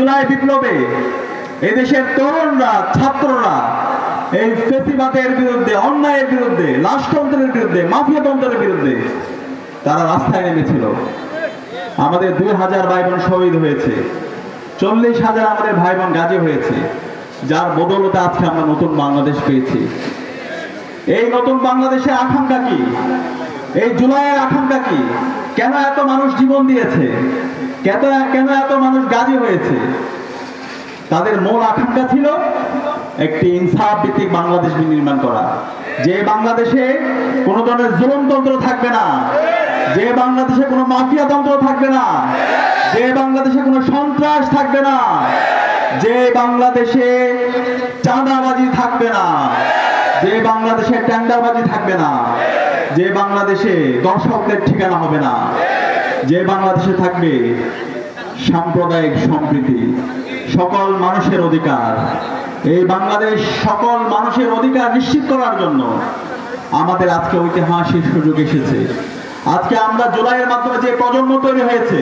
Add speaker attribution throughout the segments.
Speaker 1: জুলাই বিপ্লবে এই দেশের তরুণরা, ছাত্ররা এই ফ্যাসিবাদের বিরুদ্ধে, অন্যায়ের বিরুদ্ধে, রাষ্ট্রতন্ত্রের বিরুদ্ধে, মাফিয়াতন্ত্রের বিরুদ্ধে তারা রাস্তায় নেমেছিল। আমাদের 2000 ভাই বোন শহীদ হয়েছে, 40,000 আমাদের ভাই বোন গাজী হয়েছে, যার বদৌলতে আজকে আমরা নতুন বাংলাদেশ পেয়েছি। এই নতুন বাংলাদেশের আকাঙ্ক্ষা কি? এই জুলাইয়ের আকাঙ্ক্ষা কি? কেন এত মানুষ জীবন দিয়েছে? কেন এত মানুষ গাজী হয়েছে? তাদের মূল আকাঙ্ক্ষা ছিল একটি ইনসাফ ভিত্তিক বাংলাদেশ নির্মাণ করা, যে বাংলাদেশে কোনো ধরনের জুলুমতন্ত্র থাকবে না, যে বাংলাদেশে কোনো মাফিয়াতন্ত্র থাকবে না, যে বাংলাদেশে কোনো সন্ত্রাস থাকবে না, যে বাংলাদেশে চাঁদাবাজি থাকবে না, যে বাংলাদেশে টেন্ডারবাজি থাকবে না, যে বাংলাদেশে দর্শকদের ঠিকানা হবে না, যে বাংলাদেশে থাকবে সাম্প্রদায়িক সম্প্রীতি, সকল মানুষের অধিকার। এই বাংলাদেশ সকল মানুষের অধিকার নিশ্চিত করার জন্য আমাদের আজকে ঐতিহাসিক সুযোগ এসেছে। আজকে আমরা জুলাইয়ের মাধ্যমে যে প্রজন্ম তৈরি হয়েছে,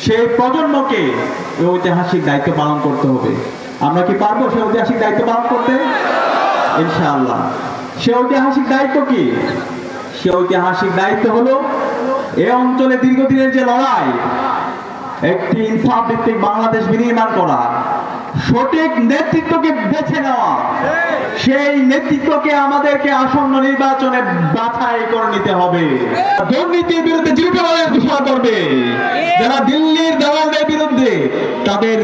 Speaker 1: সেই প্রজন্মকে এই ঐতিহাসিক দায়িত্ব পালন করতে হবে। আমরা কি পারবো সেই ঐতিহাসিক দায়িত্ব পালন করতে? ইনশাআল্লাহ। সে ঐতিহাসিক দায়িত্ব কি? সে ঐতিহাসিক দায়িত্ব হলো এই অঞ্চলে দীর্ঘদিনের যে লড়াই, একটি ইনসাফ ভিত্তিক বাংলাদেশ বিনির্মাণ করা, সঠিক নেতৃত্বকে বেছে নেওয়া, সেই নেতৃত্বকে আমাদেরকে আসন্ন নির্বাচনে বাছাই করে নিতে হবে। দুর্নীতির বিরুদ্ধে দৃঢ়ভাবে ঘোষণা করবে, যারা দিল্লির দালালদের বিরুদ্ধে তাদের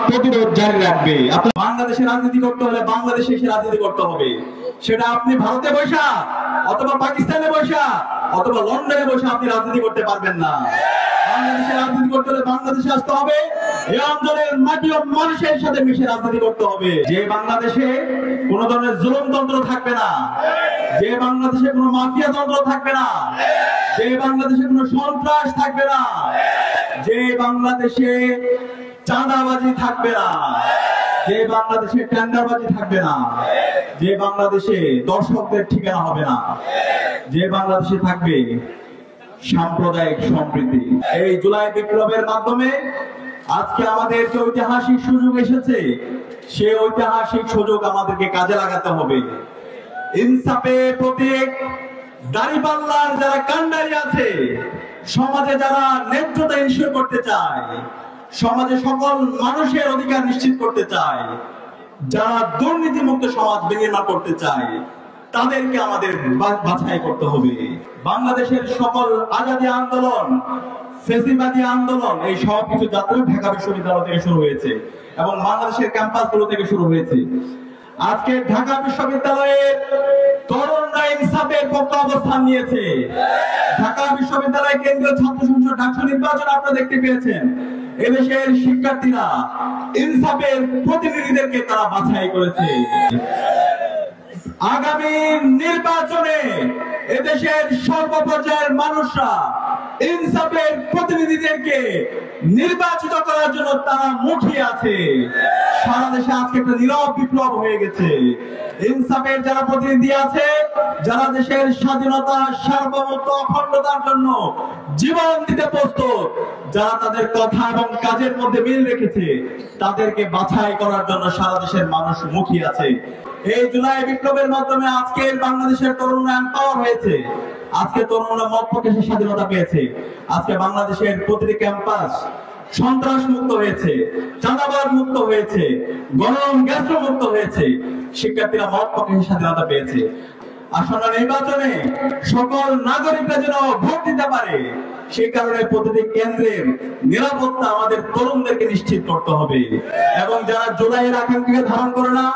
Speaker 1: প্রতিরোধ জারি রাখবে। আপনার বাংলাদেশে রাজনীতি করতে হলে বাংলাদেশে এসে রাজনীতি করতে হবে। সেটা আপনি ভারতে বসা অথবা পাকিস্তানে বসা অথবা লন্ডনে বসে আপনি রাজনীতি করতে পারবেন না। বাংলাদেশে রাজনীতি করতে হলে বাংলাদেশে আসতে হবে, এই অঞ্চলের মাটি ও মানুষের সাথে মিশে রাজনীতি করতে হবে। যে বাংলাদেশে কোন ধরনের জুলুমতন্ত্র থাকবে না, যে বাংলাদেশে কোনো মাফিয়াতন্ত্র থাকবে না, যে বাংলাদেশে কোনো সন্ত্রাস থাকবে না, যে বাংলাদেশে চাঁদাবাজি থাকবে না, যে বাংলাদেশে টেন্ডারবাজি থাকবে না, যে বাংলাদেশে দর্শকদের ঠিকানা হবে না, যে বাংলাদেশে থাকবে সাম্প্রদায়িক সম্প্রীতি। এই জুলাই বিপ্লবের মাধ্যমে আজকে আমাদের যে ঐতিহাসিক সুযোগ এসেছে, সেই ঐতিহাসিক সুযোগ আমাদেরকে কাজে লাগাতে হবে। ইনসাফের প্রতীক দাঁড়িপাল্লার যারা কান্ডারি আছে, সমাজে যারা ন্যায্যতা এনশিওর করতে চায়, সমাজে সকল মানুষের অধিকার নিশ্চিত করতে চায়, যারা দুর্নীতিমুক্ত সমাজ বিনির্মাণ করতে চায়, তাদেরকে আমাদের বাছাই করতে হবে। বাংলাদেশের সকল আজাদী আন্দোলন, ফ্যাসিবাদী আন্দোলন, এই সব কিছু জাতীয় ঢাকা বিশ্ববিদ্যালয় থেকে শুরু হয়েছে এবং বাংলাদেশের ক্যাম্পাসগুলো থেকে শুরু হয়েছে। আজকে ঢাকা বিশ্ববিদ্যালয়ের তরুণরা ইনসাফের পক্ষে অবস্থান নিয়েছে। ঢাকা বিশ্ববিদ্যালয় কেন্দ্রীয় ছাত্র সংসদ ডাকসু নির্বাচন আপনারা দেখতে পেয়েছেন। এদেশের শিক্ষার্থীরা ইনসাফের প্রতিনিধিদেরকে তারা বাছাই করেছে। আগামী নির্বাচনে এদেশের সর্বপর্যায়ের মানুষরা ইনসাফের প্রতিনিধিদেরকে নির্বাচিত করার জন্য তারা মুখিয়ে আছে। সারা দেশে আজকে একটা নীরব বিপ্লব হয়ে গেছে। ইনসাফের যারা প্রতিনিধি আছে, যারা দেশের স্বাধীনতা, সার্বভৌমত্ব, অখণ্ডতার জন্য জীবন দিতে প্রস্তুত, যারা তাদের কথা এবং কাজের মধ্যে মিল রেখেছে, তাদেরকে বাছাই করার জন্য সারা দেশের মানুষ মুখিয়ে আছে। এই জুলাই বিপ্লবের মাধ্যমে আজকের বাংলাদেশের তরুণরা এম্পাওয়ার হয়েছে। আজকে তরুণরা মত প্রকাশের স্বাধীনতা পেয়েছে। আজকে বাংলাদেশের প্রতিটি ক্যাম্পাস সন্ত্রাস মুক্ত হয়েছে, চাঁদাবাজ মুক্ত হয়েছে, গরম গ্যাস মুক্ত হয়েছে। শিক্ষার্থীরা মত প্রকাশের স্বাধীনতা পেয়েছে। আসন্ন নির্বাচনে সকল নাগরিকরা যেন ভোট দিতে পারে, সেই কারণে প্রতিটি কেন্দ্রের নিরাপত্তা আমাদের তরুণদেরকে নিশ্চিত করতে হবে। এবং যারা জুলাইয়ের আকাঙ্ক্ষাকে ধারণ করে না,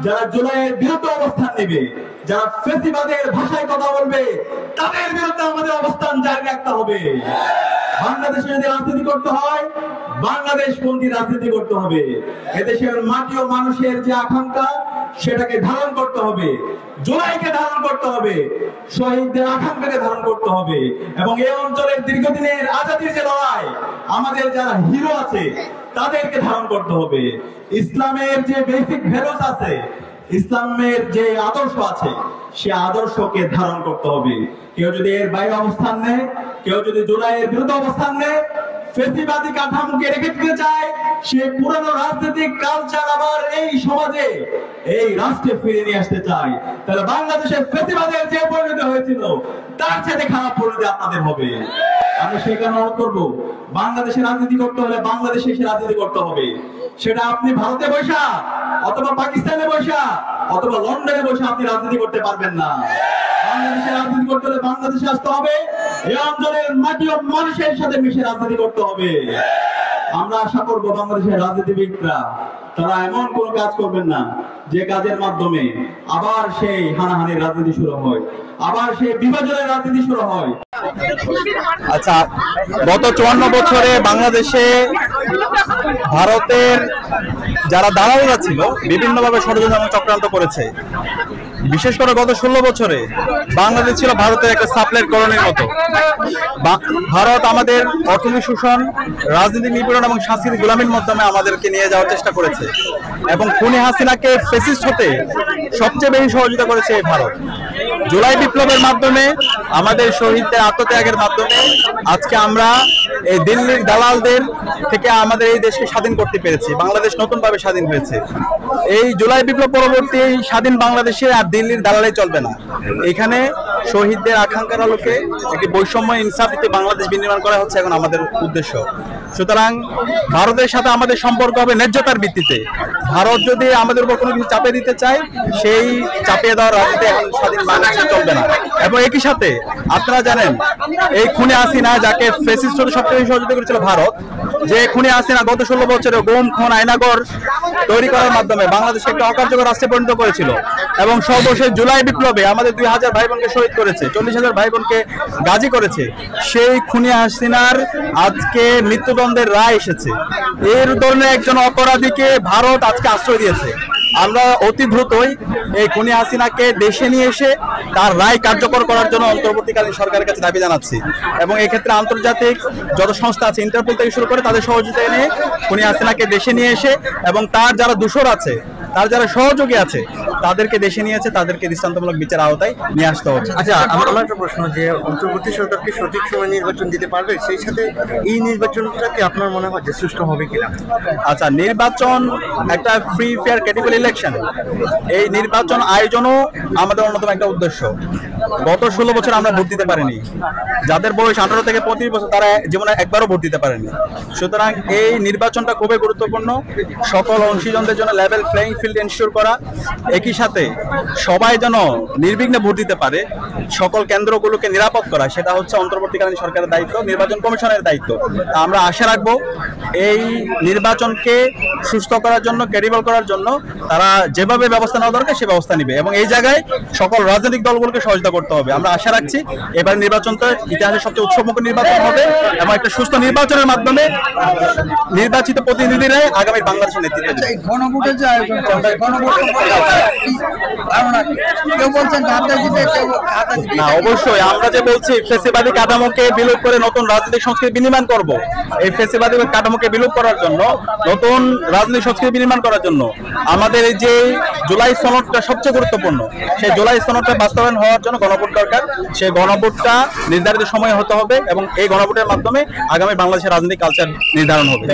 Speaker 1: যারা জুলাইয়ের বিরুদ্ধে অবস্থান নেবে, যারা ফ্যাসিবাদের ভাষায় কথা বলবে, তাদের বিরুদ্ধে আমাদের অবস্থান জারি রাখতে হবে। বাংলাদেশে যদি রাজনীতি করতে হয়, বাংলাদেশপন্থী রাজনীতি করতে হবে। এদেশের মাটি ও মানুষের যে আকাঙ্ক্ষা, সেটাকে ধারণ করতে হবে, জুলাইকে ধারণ করতে হবে, শহীদদের আকাঙ্ক্ষাকে ধারণ করতে হবে। এবং এই অঞ্চলের দীর্ঘদিনের আজাদীর যে লড়াই, আমাদের যারা হিরো আছে, তাদেরকে ধারণ করতে হবে। ইসলামের যে বেসিক ভ্যালুস আছে, ইসলামের যে আদর্শ আছে, সে আদর্শকে ধারণ করতে হবে। কেউ যদি এর বাইরে অবস্থান নেয়, কেউ যদি জুলাইয়ের বিরুদ্ধে অবস্থান নেয়, ফ্যাসিবাদী কাঠামোকে রেখে দিতে চায়, সেই পুরনো রাজনৈতিক কালচার আবার এই সমাজে এই রাষ্ট্রে ফিরে নিয়ে আসতে চাই, তাহলে বাংলাদেশের ফ্যাসিবাদের যে পরিণতি হয়েছিল তার সাথে খারাপ পরিণতি আপনাদের হবে। আমি সেই কারণে অনুরোধ করবো, বাংলাদেশে রাজনীতি করতে হলে বাংলাদেশে এসে রাজনীতি করতে হবে। সেটা আপনি ভারতে বসা অথবা পাকিস্তানে বসা অথবা লন্ডনে বসে আপনি রাজনীতি করতে পারবেন না। বাংলাদেশে রাজনীতি করতে হলে বাংলাদেশে আসতে হবে, এই অঞ্চলের মাটি ও মানুষের সাথে মিশে রাজনীতি করতে হবে। আমরা আশা করবো বাংলাদেশের রাজনীতিবিদরা তারা এমন কোন কাজ করবেন না যে কাজের মাধ্যমে আবার সেই হানাহানির রাজনীতি শুরু হয়, আবার সেই বিভাজনের রাজনীতি শুরু হয়।
Speaker 2: আচ্ছা, গত 54 বছরে বাংলাদেশে ভারতের যারা দালালরা ছিল বিভিন্নভাবে ষড়যন্ত্র এবং চক্রান্ত করেছে। বিশেষ করে গত 16 বছরে বাংলাদেশ ছিল ভারতের একটা সাপ্লাইয়ের কলোনির মতো। ভারত আমাদের অর্থনৈতিক শোষণ, রাজনীতি নিপীড়ন এবং সাংস্কৃতিক গোলামির মাধ্যমে আমাদেরকে নিয়ে যাওয়ার চেষ্টা করেছে এবং খুনি হাসিনাকে ফ্যাসিস্ট হতে সবচেয়ে বেশি সহযোগিতা করেছে এই ভারত। জুলাই বিপ্লবের মাধ্যমে আমাদের শহীদদের আত্মত্যাগের মাধ্যমে আজকে আমরা এই দিল্লির দালালদের থেকে আমাদের এই দেশকে স্বাধীন করতে পেরেছি। বাংলাদেশ নতুনভাবে স্বাধীন হয়েছে। এই জুলাই বিপ্লব পরবর্তী এই স্বাধীন বাংলাদেশে আর দিল্লির দালালাই চলবে না। এখানে শহীদদের আকাঙ্ক্ষার আলোকে একটি বৈষম্য ইনসাফ ভিত্তিক বাংলাদেশ বিনির্মাণ করা হচ্ছে এখন আমাদের উদ্দেশ্য। সুতরাং ভারতের সাথে আমাদের সম্পর্ক হবে ন্যায্যতার ভিত্তিতে। ভারত যদি আমাদের উপর কোনো কিছু চাপিয়ে দিতে চায়, সেই চাপিয়ে দেওয়ার রাজনীতি এখন স্বাধীন বাংলাদেশে চলবে না। এবং একই সাথে আপনারা জানেন এই খুনি হাসিনা যাকে ফ্যাসিস্ট হতে সবচেয়ে বেশি সহযোগিতা করেছিল ভারত, যে খুনি হাসিনা গত 16 বছরে গুম, খুন, আয়নাগর তৈরি করার মাধ্যমে বাংলাদেশকে একটা অকার্যকর রাষ্ট্রে পরিণত করেছিল এবং সর্বশেষ জুলাই বিপ্লবে আমাদের 2000 ভাই বোনকে শহীদ করেছে, 40,000 ভাই বোনকে গাজী করেছে। সেই খুনি হাসিনার আজকে মৃত্যুদণ্ডের রায় এসেছে। এর ধরনের একজন অপরাধীকে ভারত আজকে আশ্রয় দিয়েছে। আমরা অতি দ্রুতই এই খুনি হাসিনাকে দেশে নিয়ে এসে তার রায় কার্যকর করার জন্য অন্তর্বর্তীকালীন সরকারের কাছে দাবি জানাচ্ছি এবং এক্ষেত্রে আন্তর্জাতিক যত সংস্থা আছে, ইন্টারপোল থেকে শুরু করে তাদের সহযোগিতা নিয়ে খুনি হাসিনাকে দেশে নিয়ে এসে এবং তার যারা দোষর আছে, তার যারা সহযোগী আছে তাদেরকে দেশে নিয়েছে, তাদেরকে দৃষ্টান্তমূলক বিচার আওতায় নিয়ে আসতে হবে।
Speaker 3: আচ্ছা, আমার একটা প্রশ্ন, যে অন্তর্বর্তী সরকারকে সঠিক সময় নির্বাচন দিতে পারবে, সেই সাথে এই নির্বাচনটাকে আপনার মনে হয় যে সুষ্ঠু হবে কিনা?
Speaker 2: আচ্ছা, নির্বাচন একটা ফ্রি ফেয়ার ক্যাটেগরি ইলেকশন, এই নির্বাচন আয়োজনও আমাদের অন্যতম একটা উদ্দেশ্য। গত 16 বছর আমরা ভোট দিতে পারিনি। যাদের বয়স 18 থেকে 25 বছর তারা জীবনে একবারও ভোট দিতে পারেনি। সুতরাং এই নির্বাচনটা খুবই গুরুত্বপূর্ণ। সকল অংশীজনদের জন্য লেভেল প্লেইং ফিল্ড এনশিওর করা, একই সাথে সবাই যেন নির্বিঘ্নে ভোট দিতে পারে, সকল কেন্দ্রগুলোকে নিরাপদ করা, সেটা হচ্ছে অন্তর্বর্তীকালীন সরকারের দায়িত্ব, নির্বাচন কমিশনের দায়িত্ব। আমরা আশা রাখবো এই নির্বাচনকে সুস্থ করার জন্য, ক্রেডিবল করার জন্য তারা যেভাবে ব্যবস্থা নেওয়া দরকার সে ব্যবস্থা নিবে এবং এই জায়গায় সকল রাজনৈতিক দলগুলোকে সহযোগিতা করতে হবে। আমরা আশা রাখছি এবার নির্বাচনটা ইতিহাসের সবচেয়ে উৎসবমুখর নির্বাচন হবে এবং একটা সুস্থ নির্বাচনের মাধ্যমে নির্বাচিত প্রতিনিধিরাই আগামী বাংলাদেশের নেতৃত্ব দেবে।
Speaker 4: গণভোটের যে আয়োজন,
Speaker 2: না, অবশ্যই আমরা যে বলছি ফ্যাসিবাদী কাঠামোকে বিলোপ করে নতুন রাজনৈতিক সংস্কৃতি বিনির্মাণ করব। এই ফ্যাসিবাদী কাঠামোকে বিলোপ করার জন্য, নতুন রাজনৈতিক সংস্কৃতি বিনির্মাণ করার জন্য আমাদের এই যে জুলাই সনদটা সবচেয়ে গুরুত্বপূর্ণ, সেই জুলাই সনদটা বাস্তবায়ন হওয়ার জন্য গণভোট দরকার। সেই গণভোটটা নির্ধারিত সময়ে হতে হবে এবং এই গণভোটের মাধ্যমে আগামী বাংলাদেশের রাজনৈতিক কালচার নির্ধারণ হবে।